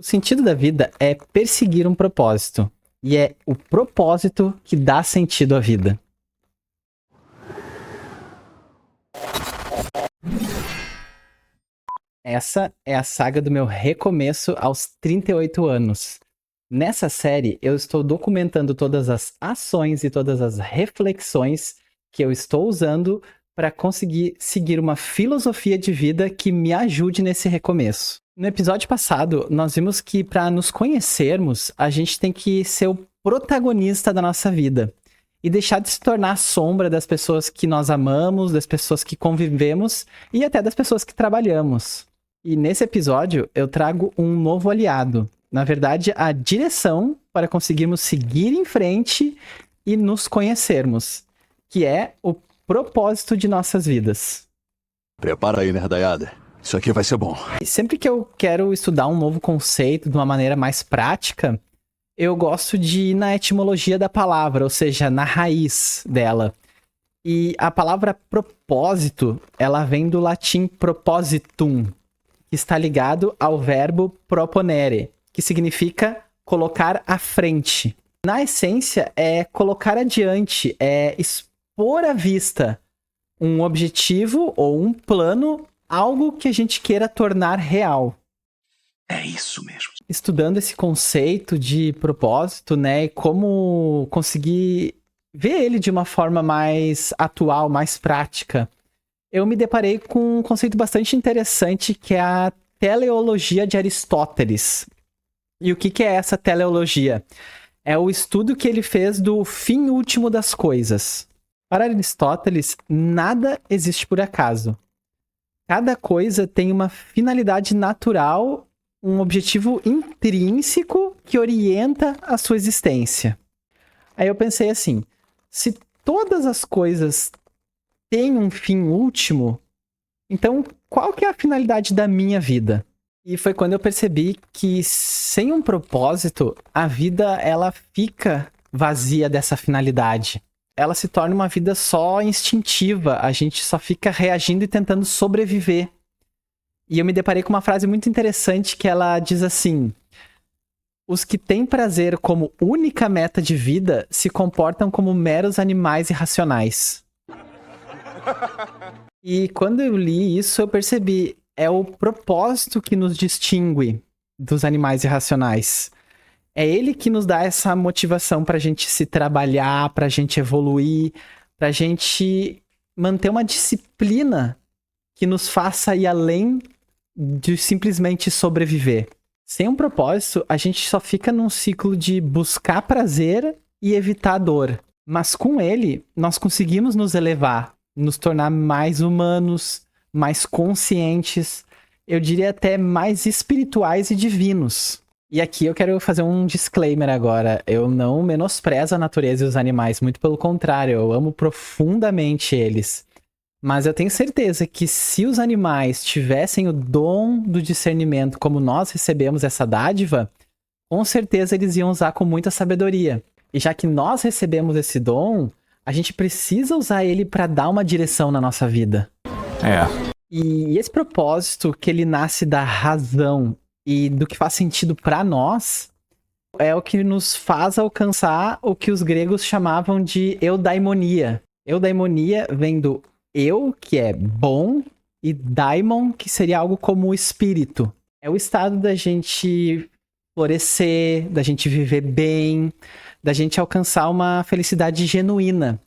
O sentido da vida é perseguir um propósito. E é o propósito que dá sentido à vida. Essa é a saga do meu recomeço aos 38 anos. Nessa série, eu estou documentando todas as ações e todas as reflexões que eu estou usando para conseguir seguir uma filosofia de vida que me ajude nesse recomeço. No episódio passado, nós vimos que para nos conhecermos, a gente tem que ser o protagonista da nossa vida e deixar de se tornar a sombra das pessoas que nós amamos, das pessoas que convivemos e até das pessoas que trabalhamos. E nesse episódio, eu trago um novo aliado. Na verdade, a direção para conseguirmos seguir em frente e nos conhecermos, que é o propósito de nossas vidas. Prepara aí, nerdaiada. Isso aqui vai ser bom. E sempre que eu quero estudar um novo conceito de uma maneira mais prática, eu gosto de ir na etimologia da palavra, ou seja, na raiz dela. E a palavra propósito, ela vem do latim propositum, que está ligado ao verbo proponere, que significa colocar à frente. Na essência, é colocar adiante, é expor à vista um objetivo ou um plano, algo que a gente queira tornar real. É isso mesmo. Estudando esse conceito de propósito, né, e como conseguir ver ele de uma forma mais atual, mais prática, eu me deparei com um conceito bastante interessante que é a teleologia de Aristóteles. E o que é essa teleologia? É o estudo que ele fez do fim último das coisas. Para Aristóteles, nada existe por acaso. Cada coisa tem uma finalidade natural, um objetivo intrínseco que orienta a sua existência. Aí eu pensei assim, se todas as coisas têm um fim último, então qual que é a finalidade da minha vida? E foi quando eu percebi que sem um propósito, a vida ela fica vazia dessa finalidade. Ela se torna uma vida só instintiva, a gente só fica reagindo e tentando sobreviver. E eu me deparei com uma frase muito interessante que ela diz assim: os que têm prazer como única meta de vida se comportam como meros animais irracionais. E quando eu li isso, eu percebi, é o propósito que nos distingue dos animais irracionais. É ele que nos dá essa motivação pra gente se trabalhar, pra gente evoluir, pra gente manter uma disciplina que nos faça ir além de simplesmente sobreviver. Sem um propósito, a gente só fica num ciclo de buscar prazer e evitar dor. Mas com ele, nós conseguimos nos elevar, nos tornar mais humanos, mais conscientes, eu diria até mais espirituais e divinos. E aqui eu quero fazer um disclaimer agora. Eu não menosprezo a natureza e os animais, muito pelo contrário, eu amo profundamente eles. Mas eu tenho certeza que se os animais tivessem o dom do discernimento como nós recebemos essa dádiva, com certeza eles iam usar com muita sabedoria. E já que nós recebemos esse dom, a gente precisa usar ele para dar uma direção na nossa vida. E esse propósito que ele nasce da razão e do que faz sentido para nós é o que nos faz alcançar o que os gregos chamavam de eudaimonia. Eudaimonia vem do eu, que é bom, e daimon, que seria algo como o espírito. É o estado da gente florescer, da gente viver bem, da gente alcançar uma felicidade genuína.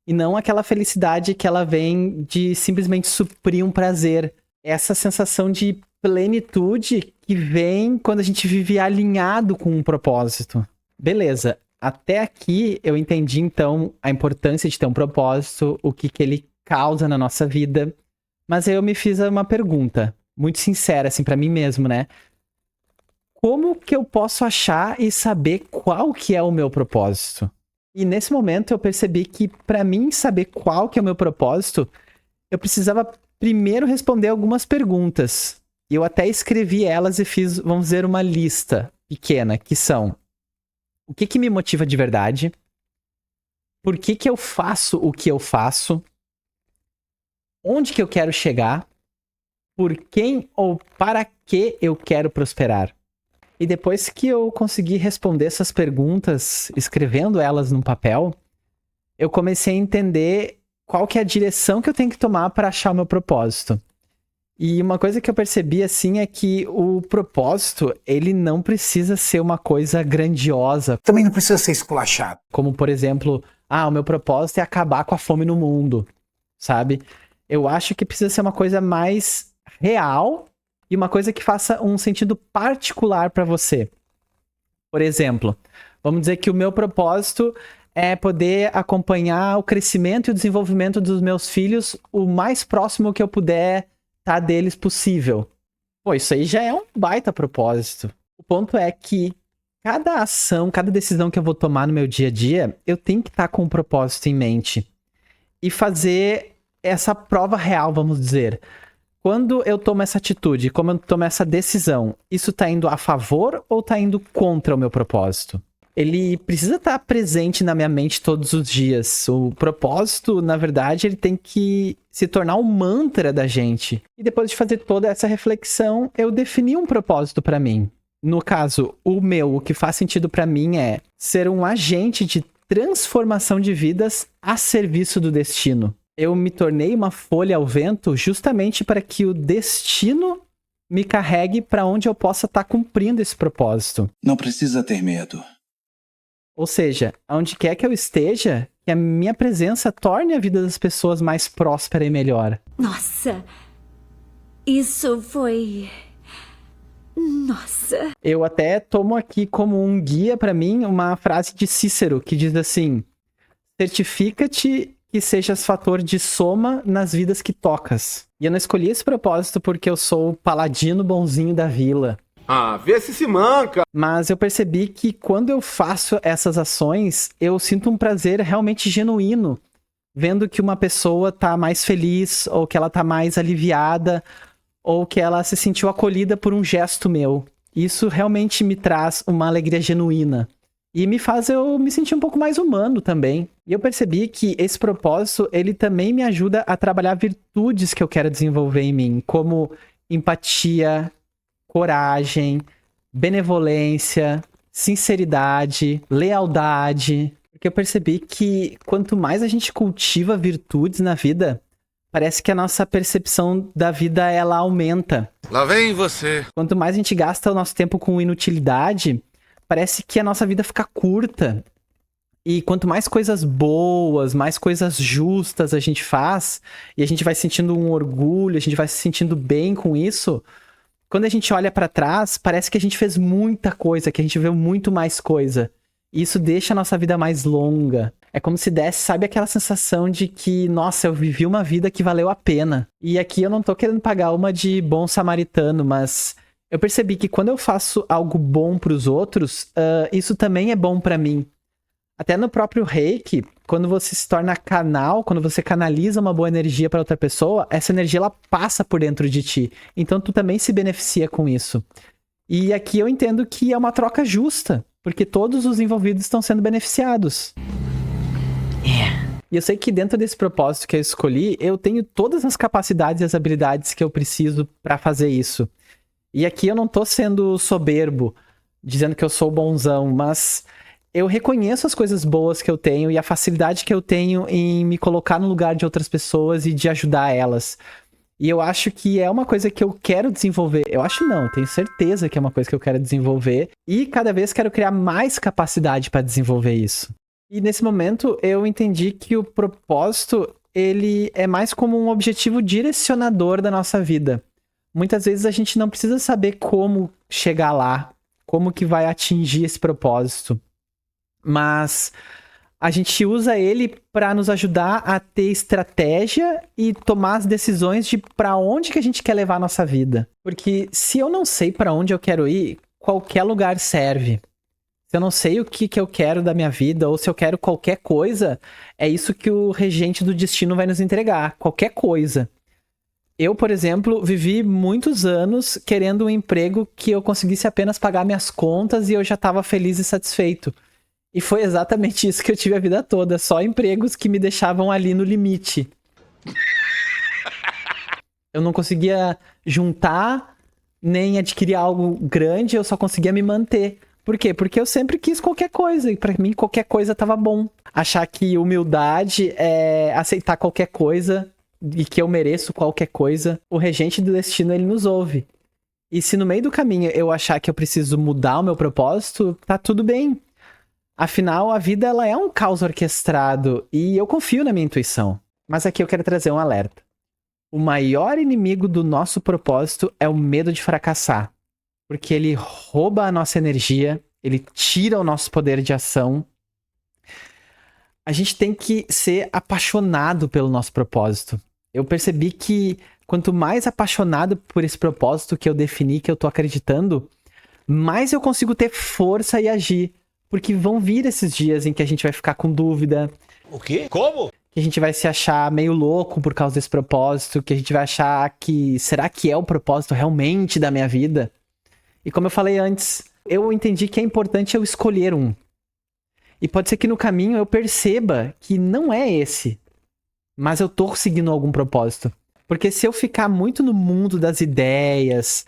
E não aquela felicidade que ela vem de simplesmente suprir um prazer. Essa sensação de plenitude que vem quando a gente vive alinhado com um propósito. Beleza, até aqui eu entendi então a importância de ter um propósito, o que ele causa na nossa vida. Mas aí eu me fiz uma pergunta, muito sincera assim pra mim mesmo, né? Como que eu posso achar e saber qual que é o meu propósito? E nesse momento eu percebi que pra mim saber qual que é o meu propósito, eu precisava primeiro responder algumas perguntas. E eu até escrevi elas e fiz, vamos dizer, uma lista pequena, que são: o que me motiva de verdade? Por que eu faço o que eu faço? Onde que eu quero chegar? Por quem ou para que eu quero prosperar? E depois que eu consegui responder essas perguntas, escrevendo elas num papel, eu comecei a entender qual que é a direção que eu tenho que tomar para achar o meu propósito. E uma coisa que eu percebi, assim, é que o propósito, ele não precisa ser uma coisa grandiosa. Também não precisa ser esculachado. Como, por exemplo, o meu propósito é acabar com a fome no mundo, sabe? Eu acho que precisa ser uma coisa mais real e uma coisa que faça um sentido particular para você. Por exemplo, vamos dizer que o meu propósito é poder acompanhar o crescimento e o desenvolvimento dos meus filhos o mais próximo que eu puder estar deles possível. Pô, isso aí já é um baita propósito. O ponto é que cada ação, cada decisão que eu vou tomar no meu dia a dia, eu tenho que estar com um propósito em mente. E fazer essa prova real, vamos dizer. Quando eu tomo essa atitude, como eu tomo essa decisão, isso tá indo a favor ou tá indo contra o meu propósito? Ele precisa estar presente na minha mente todos os dias. O propósito, na verdade, ele tem que se tornar um mantra da gente. E depois de fazer toda essa reflexão, eu defini um propósito para mim. No caso, o que faz sentido para mim é ser um agente de transformação de vidas a serviço do destino. Eu me tornei uma folha ao vento justamente para que o destino me carregue para onde eu possa estar cumprindo esse propósito. Não precisa ter medo. Ou seja, aonde quer que eu esteja, que a minha presença torne a vida das pessoas mais próspera e melhor. Nossa, isso foi... Nossa. Eu até tomo aqui como um guia para mim uma frase de Cícero que diz assim: certifica-te que sejas fator de soma nas vidas que tocas. E eu não escolhi esse propósito porque eu sou o paladino bonzinho da vila. Vê se manca! Mas eu percebi que quando eu faço essas ações, eu sinto um prazer realmente genuíno, vendo que uma pessoa tá mais feliz, ou que ela tá mais aliviada, ou que ela se sentiu acolhida por um gesto meu. Isso realmente me traz uma alegria genuína. E me faz eu me sentir um pouco mais humano também. E eu percebi que esse propósito, ele também me ajuda a trabalhar virtudes que eu quero desenvolver em mim, como empatia, coragem, benevolência, sinceridade, lealdade. Porque eu percebi que quanto mais a gente cultiva virtudes na vida, parece que a nossa percepção da vida, ela aumenta. Lá vem você. Quanto mais a gente gasta o nosso tempo com inutilidade, parece que a nossa vida fica curta. E quanto mais coisas boas, mais coisas justas a gente faz, e a gente vai sentindo um orgulho, a gente vai se sentindo bem com isso, quando a gente olha pra trás, parece que a gente fez muita coisa, que a gente viu muito mais coisa. E isso deixa a nossa vida mais longa. É como se desse, sabe, aquela sensação de que, nossa, eu vivi uma vida que valeu a pena. E aqui eu não tô querendo pagar uma de bom samaritano, mas eu percebi que quando eu faço algo bom pros outros, isso também é bom pra mim. Até no próprio Reiki, quando você se torna canal, quando você canaliza uma boa energia para outra pessoa, essa energia ela passa por dentro de ti. Então tu também se beneficia com isso. E aqui eu entendo que é uma troca justa, porque todos os envolvidos estão sendo beneficiados. E eu sei que dentro desse propósito que eu escolhi, eu tenho todas as capacidades e as habilidades que eu preciso para fazer isso. E aqui eu não tô sendo soberbo, dizendo que eu sou bonzão, mas eu reconheço as coisas boas que eu tenho e a facilidade que eu tenho em me colocar no lugar de outras pessoas e de ajudar elas. E eu acho que é uma coisa que eu quero desenvolver. Eu acho não, tenho certeza que é uma coisa que eu quero desenvolver. E cada vez quero criar mais capacidade para desenvolver isso. E nesse momento eu entendi que o propósito, ele é mais como um objetivo direcionador da nossa vida. Muitas vezes a gente não precisa saber como chegar lá, como que vai atingir esse propósito. Mas a gente usa ele para nos ajudar a ter estratégia e tomar as decisões de para onde que a gente quer levar a nossa vida. Porque se eu não sei para onde eu quero ir, qualquer lugar serve. Se eu não sei o que eu quero da minha vida, ou se eu quero qualquer coisa, é isso que o regente do destino vai nos entregar. Qualquer coisa. Eu, por exemplo, vivi muitos anos querendo um emprego que eu conseguisse apenas pagar minhas contas e eu já estava feliz e satisfeito. E foi exatamente isso que eu tive a vida toda. Só empregos que me deixavam ali no limite. Eu não conseguia juntar nem adquirir algo grande, eu só conseguia me manter. Por quê? Porque eu sempre quis qualquer coisa, e pra mim qualquer coisa tava bom. Achar que humildade é aceitar qualquer coisa e que eu mereço qualquer coisa. O regente do destino, ele nos ouve. E se no meio do caminho eu achar que eu preciso mudar o meu propósito, tá tudo bem. Afinal, a vida ela é um caos orquestrado e eu confio na minha intuição. Mas aqui eu quero trazer um alerta. O maior inimigo do nosso propósito é o medo de fracassar. Porque ele rouba a nossa energia, ele tira o nosso poder de ação. A gente tem que ser apaixonado pelo nosso propósito. Eu percebi que quanto mais apaixonado por esse propósito que eu defini, que eu tô acreditando, mais eu consigo ter força e agir. Porque vão vir esses dias em que a gente vai ficar com dúvida. O quê? Como? Que a gente vai se achar meio louco por causa desse propósito. Que a gente vai achar que... será que é o propósito realmente da minha vida? E como eu falei antes, eu entendi que é importante eu escolher um. E pode ser que no caminho eu perceba que não é esse. Mas eu tô seguindo algum propósito. Porque se eu ficar muito no mundo das ideias...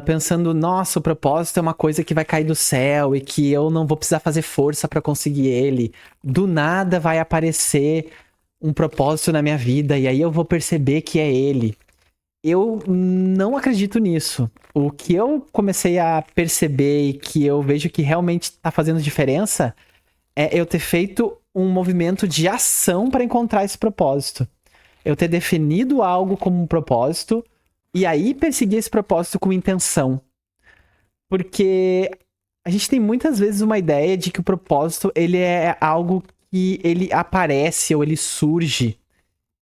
pensando, nossa, o propósito é uma coisa que vai cair do céu e que eu não vou precisar fazer força pra conseguir ele. Do nada vai aparecer um propósito na minha vida e aí eu vou perceber que é ele. Eu não acredito nisso. O que eu comecei a perceber e que eu vejo que realmente tá fazendo diferença é eu ter feito um movimento de ação pra encontrar esse propósito. Eu ter definido algo como um propósito e aí perseguir esse propósito com intenção. Porque a gente tem muitas vezes uma ideia de que o propósito ele é algo que ele aparece ou ele surge.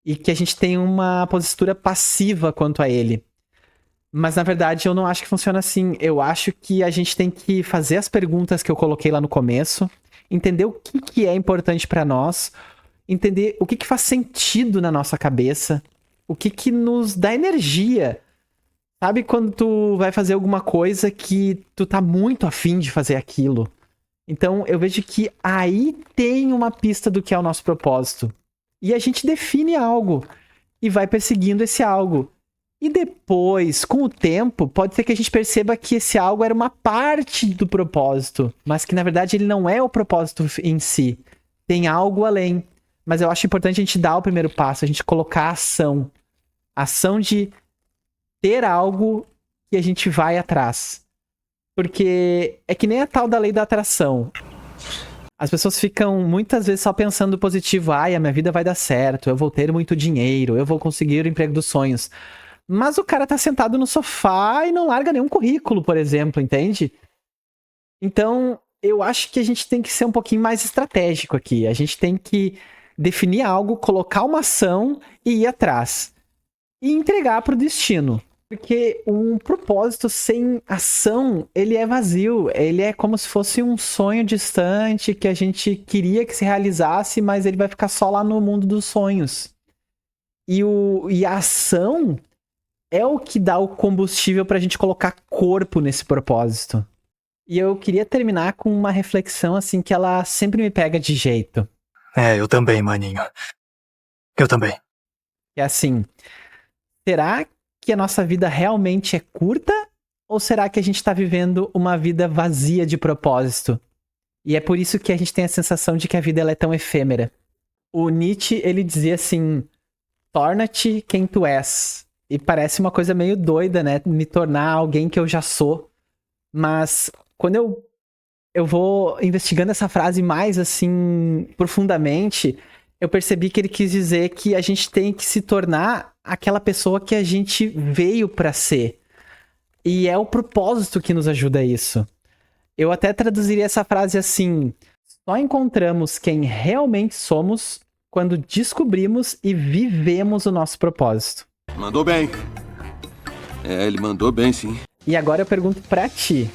E que a gente tem uma postura passiva quanto a ele. Mas na verdade eu não acho que funciona assim. Eu acho que a gente tem que fazer as perguntas que eu coloquei lá no começo. Entender o que é importante pra nós. Entender o que faz sentido na nossa cabeça. O que nos dá energia. Sabe quando tu vai fazer alguma coisa que tu tá muito afim de fazer aquilo? Então eu vejo que aí tem uma pista do que é o nosso propósito. E a gente define algo e vai perseguindo esse algo. E depois, com o tempo, pode ser que a gente perceba que esse algo era uma parte do propósito, mas que na verdade ele não é o propósito em si. Tem algo além. Mas eu acho importante a gente dar o primeiro passo, a gente colocar a ação. A ação de ter algo que a gente vai atrás. Porque é que nem a tal da lei da atração. As pessoas ficam muitas vezes só pensando positivo. Ai, a minha vida vai dar certo, eu vou ter muito dinheiro, eu vou conseguir o emprego dos sonhos. Mas o cara tá sentado no sofá e não larga nenhum currículo, por exemplo, entende? Então, eu acho que a gente tem que ser um pouquinho mais estratégico aqui. A gente tem que definir algo, colocar uma ação e ir atrás. E entregar pro destino. Porque um propósito sem ação, ele é vazio. Ele é como se fosse um sonho distante que a gente queria que se realizasse, mas ele vai ficar só lá no mundo dos sonhos. E a ação é o que dá o combustível pra gente colocar corpo nesse propósito. E eu queria terminar com uma reflexão assim que ela sempre me pega de jeito. É, eu também, maninho. Eu também. É assim, será que a nossa vida realmente é curta? Ou será que a gente tá vivendo uma vida vazia de propósito? E é por isso que a gente tem a sensação de que a vida ela é tão efêmera. O Nietzsche, ele dizia assim, torna-te quem tu és. E parece uma coisa meio doida, né? Me tornar alguém que eu já sou. Mas quando eu vou investigando essa frase mais assim, profundamente, eu percebi que ele quis dizer que a gente tem que se tornar aquela pessoa que a gente veio pra ser. E é o propósito que nos ajuda a isso. Eu até traduziria essa frase assim, só encontramos quem realmente somos quando descobrimos e vivemos o nosso propósito. Mandou bem. É, ele mandou bem, sim. E agora eu pergunto pra ti.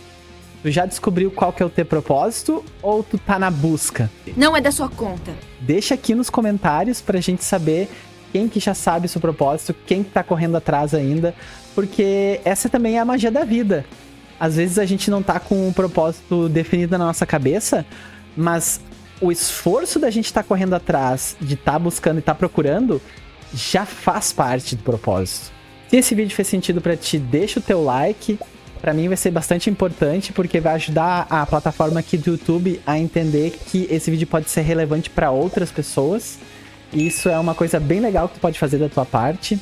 Tu já descobriu qual que é o teu propósito ou tu tá na busca? Não é da sua conta. Deixa aqui nos comentários pra gente saber quem que já sabe o seu propósito, quem que tá correndo atrás ainda, porque essa também é a magia da vida. Às vezes a gente não tá com um propósito definido na nossa cabeça, mas o esforço da gente tá correndo atrás, de tá buscando e tá procurando, já faz parte do propósito. Se esse vídeo fez sentido pra ti, deixa o teu like. Pra mim vai ser bastante importante, porque vai ajudar a plataforma aqui do YouTube a entender que esse vídeo pode ser relevante pra outras pessoas. E isso é uma coisa bem legal que tu pode fazer da tua parte.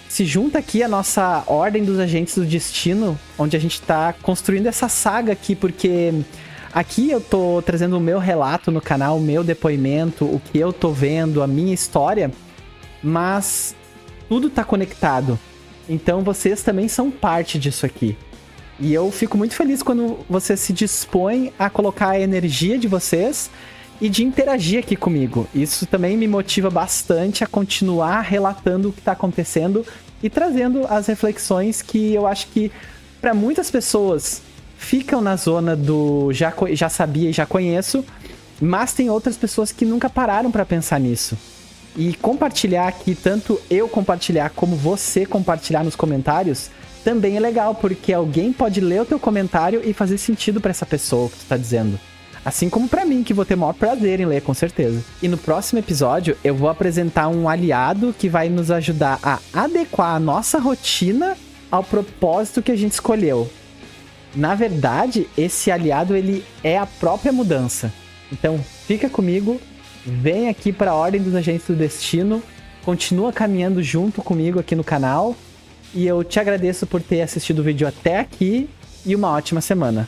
Se junta aqui a nossa Ordem dos Agentes do Destino, onde a gente tá construindo essa saga aqui, porque aqui eu tô trazendo o meu relato no canal, o meu depoimento, o que eu tô vendo, a minha história, mas tudo tá conectado. Então vocês também são parte disso aqui. E eu fico muito feliz quando vocês se dispõem a colocar a energia de vocês e de interagir aqui comigo. Isso também me motiva bastante a continuar relatando o que está acontecendo e trazendo as reflexões que eu acho que para muitas pessoas ficam na zona do já sabia e já conheço, mas tem outras pessoas que nunca pararam para pensar nisso. E compartilhar aqui, tanto eu compartilhar como você compartilhar nos comentários, também é legal, porque alguém pode ler o teu comentário e fazer sentido para essa pessoa que tu tá dizendo. Assim como pra mim, que vou ter o maior prazer em ler, com certeza. E no próximo episódio, eu vou apresentar um aliado que vai nos ajudar a adequar a nossa rotina ao propósito que a gente escolheu. Na verdade, esse aliado, ele é a própria mudança. Então, fica comigo, vem aqui pra Ordem dos Agentes do Destino, continua caminhando junto comigo aqui no canal, e eu te agradeço por ter assistido o vídeo até aqui, e uma ótima semana.